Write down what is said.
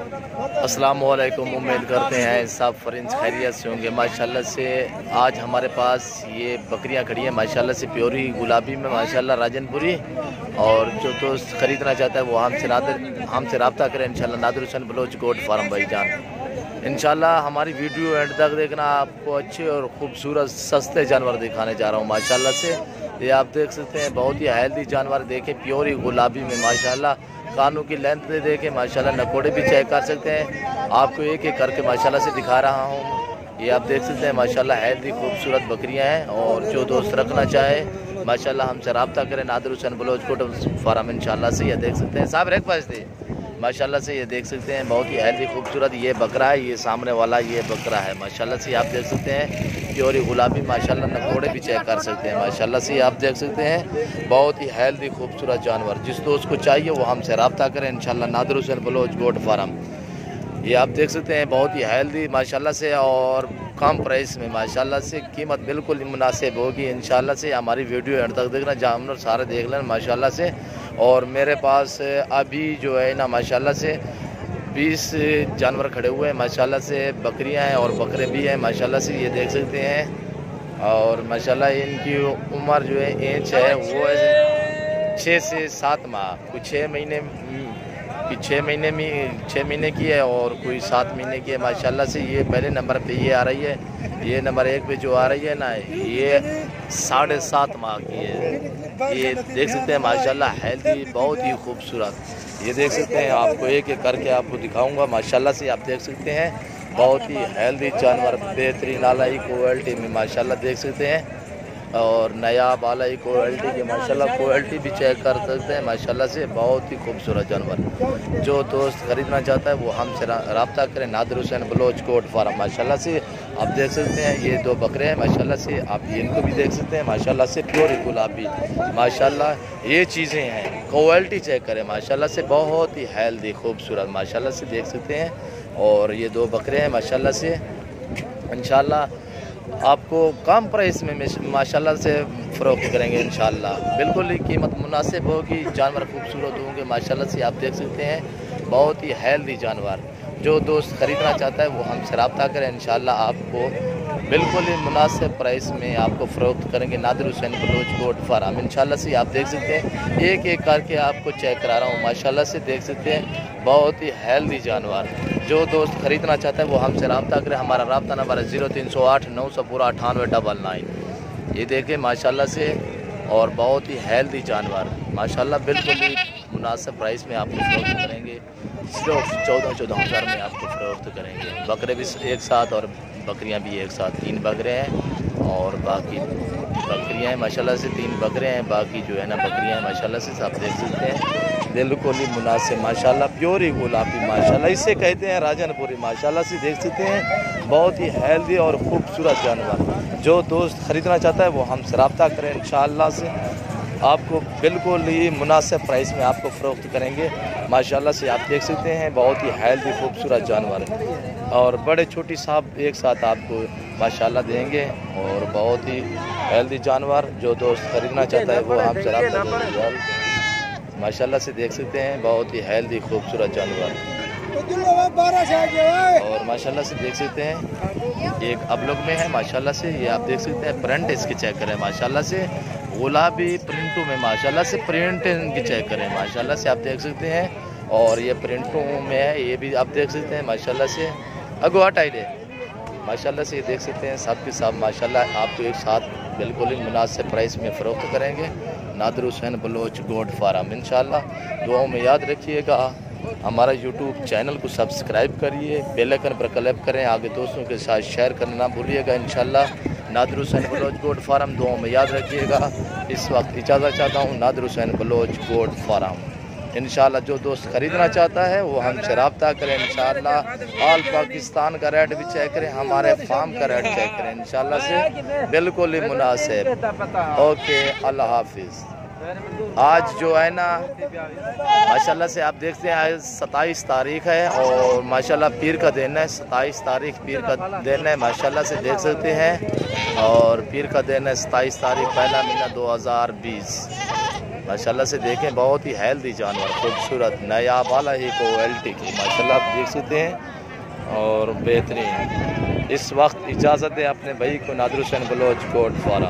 अस्सलाम वालेकुम। उम्मीद करते हैं सब फ्रेंड्स खैरियत से होंगे। माशाल्लाह से आज हमारे पास ये बकरियां खड़ी हैं माशाल्लाह से प्योरी गुलाबी में माशाल्लाह राजनपुरी। और जो दोस्त ख़रीदना चाहता है वो हमसे रब्ता करें इंशाल्लाह। नादिर हुसैन बलोच गोट फार्म भाईजान। इंशाल्लाह हमारी वीडियो एंड तक देखना, आपको अच्छे और ख़ूबसूरत सस्ते जानवर दिखाने जा रहा हूँ माशाल्लाह से। ये आप देख सकते हैं बहुत ही हेल्दी जानवर देखें, प्योरी गुलाबी में माशाल्लाह। कानों की लेंथ देखें माशाल्लाह, नकोड़े भी चेक कर सकते हैं। आपको एक एक करके माशाल्लाह से दिखा रहा हूँ। ये आप देख सकते हैं माशाल्लाह हेल्दी खूबसूरत बकरियां हैं। और जो दोस्त रखना चाहे माशाल्लाह हमसे रब्ता करें। नादिर हुसैन बलोच गोट फार्म इंशाल्लाह से। ये देख सकते हैं साहब ब्रेकफास्ट थे माशाल्लाह से। ये देख सकते हैं बहुत ही हेल्दी खूबसूरत ये बकरा है। ये सामने वाला ये बकरा है माशाल्लाह से। आप देख सकते हैं प्योरी गुलाबी माशाल्लाह, नकोड़े भी चेक कर सकते हैं माशाल्लाह से। आप देख सकते हैं बहुत ही हेल्दी खूबसूरत जानवर। जिस दोस्त को चाहिए वो हमसे रब्ता करें इंशाल्लाह। Nadir Hussain Baloch goat farm. ये आप देख सकते हैं बहुत ही हेल्दी माशाल्लाह से और कम प्राइस में माशाल्लाह से। कीमत बिल्कुल मुनासिब होगी इंशाल्लाह से। हमारी वीडियो एंड तक देखना, जानवर सारे देख लेना माशाल्लाह से। और मेरे पास अभी जो है ना माशाल्लाह से 20 जानवर खड़े हुए हैं माशाल्लाह से। बकरियां हैं और बकरे भी हैं माशाल्लाह से। ये देख सकते हैं। और माशाल्लाह इनकी उम्र जो है एज है वो है 6 से 7 माह। कुछ 6 महीने की है और कोई 7 महीने की है माशाल्लाह से। ये पहले नंबर पे ये आ रही है। ये नंबर 1 पे जो आ रही है ना ये 7.5 माह की है। ये देख सकते हैं माशाल्लाह हेल्दी बहुत ही खूबसूरत। ये देख सकते हैं, आपको एक एक करके आपको दिखाऊंगा माशाल्लाह से। आप देख सकते हैं बहुत ही हेल्दी जानवर, बेहतरीन आलाई क्वालिटी में माशाल्लाह देख सकते हैं। और नायाब आलाई क्वालिटी की माशाल्लाह क्वालिटी भी चेक कर सकते हैं माशाल्लाह से। बहुत ही खूबसूरत जानवर। जो दोस्त ख़रीदना चाहता है वो हमसे रब्ता करें। नादिर हुसैन बलोच गोट फार्म माशाल्लाह से। आप देख सकते हैं ये 2 बकरे हैं माशाल्लाह से। आप इनको भी देख सकते हैं माशाल्लाह से। प्योरी गुलाबी माशाल्लाह ये चीज़ें हैं, क्वालिटी चेक करें माशाल्लाह से। बहुत ही हेल्दी खूबसूरत माशाल्लाह से देख सकते हैं। और ये 2 बकरे हैं माशाल्लाह से। इंशाल्लाह आपको कम प्राइस में माशाल्लाह से फ़रोख्त करेंगे इंशाल्लाह। बिल्कुल ही कीमत मुनासिब होगी, जानवर खूबसूरत होंगे माशाल्लाह से। आप देख सकते हैं बहुत ही हेल्दी जानवर। जो दोस्त ख़रीदना चाहता है वो हमसे रब्ता करें इंशाल्लाह। आपको बिल्कुल ही मुनासिब प्राइस में आपको फ़रोख्त करेंगे। नादिर हुसैन बलोच गोट फार्म इंशाल्लाह से। आप देख सकते हैं एक एक करके आपको चेक करा रहा हूँ माशाल्लाह से। देख सकते हैं बहुत ही हेल्दी जानवर। जो दोस्त ख़रीदना चाहता है वो हमसे रब्ता करें। हमारा रब्ता नंबर है 0308 900 9899। ये देखें माशाल्लाह से। और बहुत ही हेल्दी जानवर माशाल्लाह बिल्कुल ही मुनासिब प्राइस में आपको फ़रोख्त करेंगे। सिर्फ 14 हज़ार में आपको फ़रोख्त करेंगे। बकरे भी एक साथ और बकरियां भी एक साथ। 3 बकरे हैं और बाकी बकरियां हैं माशाल्लाह से। 3 बकरे हैं, बाकी जो है ना बकरियां हैं माशाल्लाह से। आप देख सकते हैं बिल्कुल ही मुनासिब माशाल्लाह। प्योरी गुलाबी माशाल्लाह इसे कहते हैं राजनपुरी माशाल्लाह से। देख सकते हैं बहुत ही हेल्दी और ख़ूबसूरत जानवर। जो दोस्त ख़रीदना चाहता है वो हमसे रब्ता करें इंशाल्लाह से। आपको बिल्कुल ही मुनासिब प्राइस में आपको फ़रोख्त करेंगे माशाल्लाह से। आप देख सकते हैं बहुत ही हेल्दी खूबसूरत जानवर और बड़े छोटी साहब एक साथ आपको माशाल्लाह देंगे। और बहुत ही हेल्दी जानवर। जो दोस्त ख़रीदना चाहता है वो हमसे रब्ता करेंगे माशाल्लाह से। देख सकते हैं बहुत ही हेल्दी खूबसूरत जानवर। और माशाल्लाह से देख सकते हैं एक अबलग में है माशाल्लाह से। ये आप देख सकते हैं प्रिंट इसके चेक करें माशाल्लाह से। गुलाबी प्रिंटों में माशाल्लाह से प्रिंट इनकी चेक करें माशाल्लाह से। आप देख सकते हैं और ये प्रिंटों में है, ये भी आप देख सकते हैं माशाल्लाह से। अगवा टाइड है माशाल्लाह से। ये देख सकते हैं सब के सब माशाल्लाह आपको एक साथ बिल्कुल ही मुनासिब प्राइस में फ़रोख्त करेंगे। नादिर हुसैन बलोच गोट फार्म इंशाल्लाह। दुआओं में याद रखिएगा। हमारा यूट्यूब चैनल को सब्सक्राइब करिए, बेल आइकन पर क्लिक करें, आगे दोस्तों के साथ शेयर करना ना भूलिएगा इंशाल्लाह। नादिर हुसैन बलोच गोट फार्म दुआओं में याद रखिएगा। इस वक्त इजाज़त चाहता हूँ। नादिर हुसैन बलोच गोट फार्म इंशाल्लाह। जो दोस्त ख़रीदना चाहता है वो हमसे रब्ता करें इंशाल्लाह। ऑल पाकिस्तान का रेट भी चेक करें, हमारे फार्म का रेट चेक करें इंशाल्लाह से। बिल्कुल ही मुनासिब। ओके, अल्लाह हाफिज़। आज जो है ना माशाल्लाह से आप देखते हैं आज 27 तारीख़ है और माशाल्लाह पीर का दिन है। 27 तारीख़ पीर का दिन है माशाल्लाह से देख सकते हैं। और पीर का दिन है 27 तारीख़, पहला महीना 2020। माशाल्लाह से देखें, बहुत ही हेल्दी जानवर, खूबसूरत, नया वाला ही क्वालिटी की माशाल्लाह आप देख सकते हैं और बेहतरीन। इस वक्त इजाज़त दें अपने भाई को, नादिर हुसैन बलोच कोटपारा।